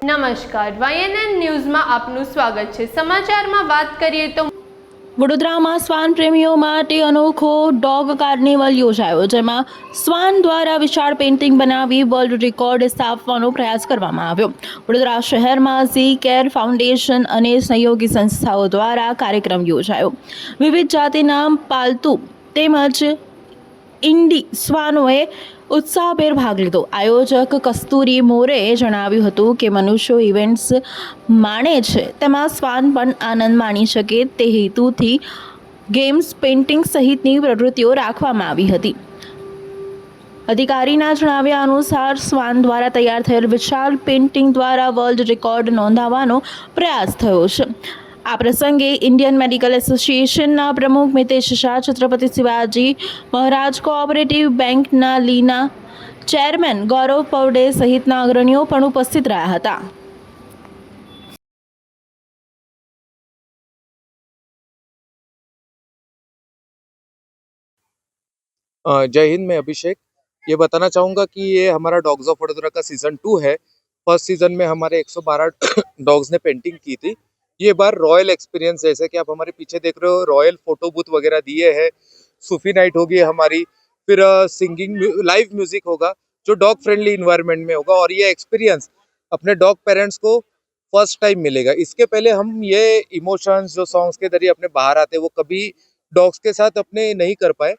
નમસ્કાર, YNN ન્યૂઝમાં આપનું સ્વાગત છે। સમાચારમાં વાત કરીએ તો વડોદરામાં શ્વાન પ્રેમીઓ માટે અનોખો ડોગ કાર્નિવલ યોજાયો, જેમાં શ્વાન દ્વારા વિશાળ પેઇન્ટિંગ બનાવી વર્લ્ડ રેકોર્ડ સ્થાપવાનો પ્રયાસ કરવામાં આવ્યો। વડોદરા શહેરમાં ઝી કેર ફાઉન્ડેશન અને સહયોગી સંસ્થાઓ દ્વારા કાર્યક્રમ યોજાયો। વિવિધ જાતિના પાલતુ તેમજ ઇન્ડી શ્વાનોએ ઉત્સાહભેર ભાગ લીધો। આયોજક કસ્તુરી મોરેએ જણાવ્યું હતું કે મનુષ્યો ઇવેન્ટ્સ માણે છે તેમાં શ્વાન પણ આનંદ માણી શકે તે હેતુથી ગેમ્સ, પેઇન્ટિંગ સહિતની પ્રવૃત્તિઓ રાખવામાં આવી હતી। અધિકારીના જણાવ્યા અનુસાર શ્વાન દ્વારા તૈયાર થયેલ વિશાળ પેઇન્ટિંગ દ્વારા વર્લ્ડ રેકોર્ડ નોંધાવવાનો પ્રયાસ થયો છે। આ પ્રસંગે ઇન્ડિયન મેડિકલ એસોસિએશનના પ્રમુખ મિતેશ શાહ, છત્રપતિ શિવાજી મહારાજ કોઓપરેટિવ બેંકના લીના ચેરમેન ગૌરવ પૌડે સહિતના અગ્રણીઓ પણ ઉપસ્થિત રહ્યા હતા। जय हिंद। मैं अभिषेक ये बताना चाहूँगा कि ये हमारा डॉग्स ऑफ वडोदरा का सीज़न 2 है। फर्स्ट सीज़न में हमारे 112 डॉग्स ने पेंटिंग की थी। ये बार रॉयल एक्सपीरियंस, जैसे कि आप हमारे पीछे देख रहे हो, रॉयल फोटो बूथ वगैरह दिए हैं। सूफी नाइट होगी हमारी, फिर सिंगिंग लाइव म्यूजिक होगा जो डॉग फ्रेंडली इन्वायरमेंट में होगा। और ये एक्सपीरियंस अपने डॉग पेरेंट्स को फर्स्ट टाइम मिलेगा। इसके पहले हम ये इमोशंस जो सॉन्ग्स के जरिए अपने बाहर आते वो कभी डॉग्स के साथ अपने नहीं कर पाए,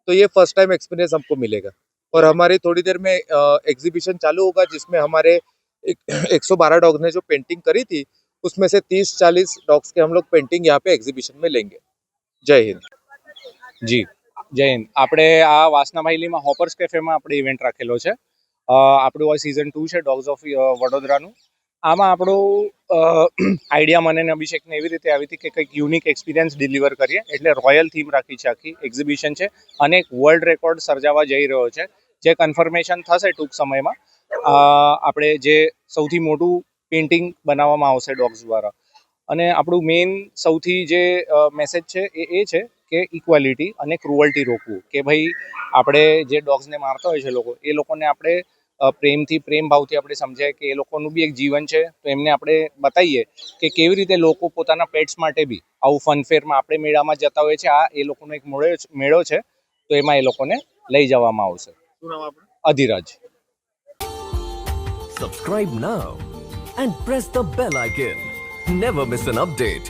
तो ये फर्स्ट टाइम एक्सपीरियंस हमको मिलेगा। और हमारी थोड़ी देर में एग्जीबिशन चालू होगा जिसमें हमारे 112 डॉग्स ने जो पेंटिंग करी थी उसमें से 30-40 डॉग्स के हम लोग पेंटिंग यहाँ पे एग्जीबिशन में लेंगे। जय हिंद। જી જય હિન્દ। આપણે આ વાસના માહિલીમાં હોપર્સ કેફેમાં આપણે ઇવેન્ટ રાખેલો છે। આપણું આ સિઝન 2 છે ડોગ્સ ઓફ વડોદરાનું। આમાં આપણું આઈડિયા મને ને અભિષેકને એવી રીતે આવી હતી કે કંઈક યુનિક એક્સપિરિયન્સ ડિલિવર કરીએ, એટલે રોયલ થીમ રાખી છે। આખી એક્ઝિબિશન છે અને એક વર્લ્ડ રેકોર્ડ સર્જાવા જઈ રહ્યો છે, જે કન્ફર્મેશન થશે ટૂંક સમયમાં। આપણે જે સૌથી મોટું પેઇન્ટિંગ બનાવવામાં આવશે ડોગ્સ દ્વારા। અને આપણું મેઇન સૌથી જે મેસેજ છે એ છે કે ઇક્વાલિટી અને ક્રુઅલ્ટી રોકવું, કે ભાઈ આપણે જે ડોગ્સને મારતા હોય છે લોકો, એ લોકોને આપણે પ્રેમથી, પ્રેમ ભાવથી આપણે સમજાય કે એ લોકોનું બી એક જીવન છે, તો એમને આપણે બતાવીએ કે કેવી રીતે લોકો પોતાના પેટ્સ માટે બી આવું ફનફેરમાં આપણે મેળામાં જતા હોય છે, આ એ લોકોનો એક મેળો છે, તો એમાં એ લોકોને લઈ જવામાં આવશે। અધિરાજ। Subscribe now and press the bell icon. Never miss an update.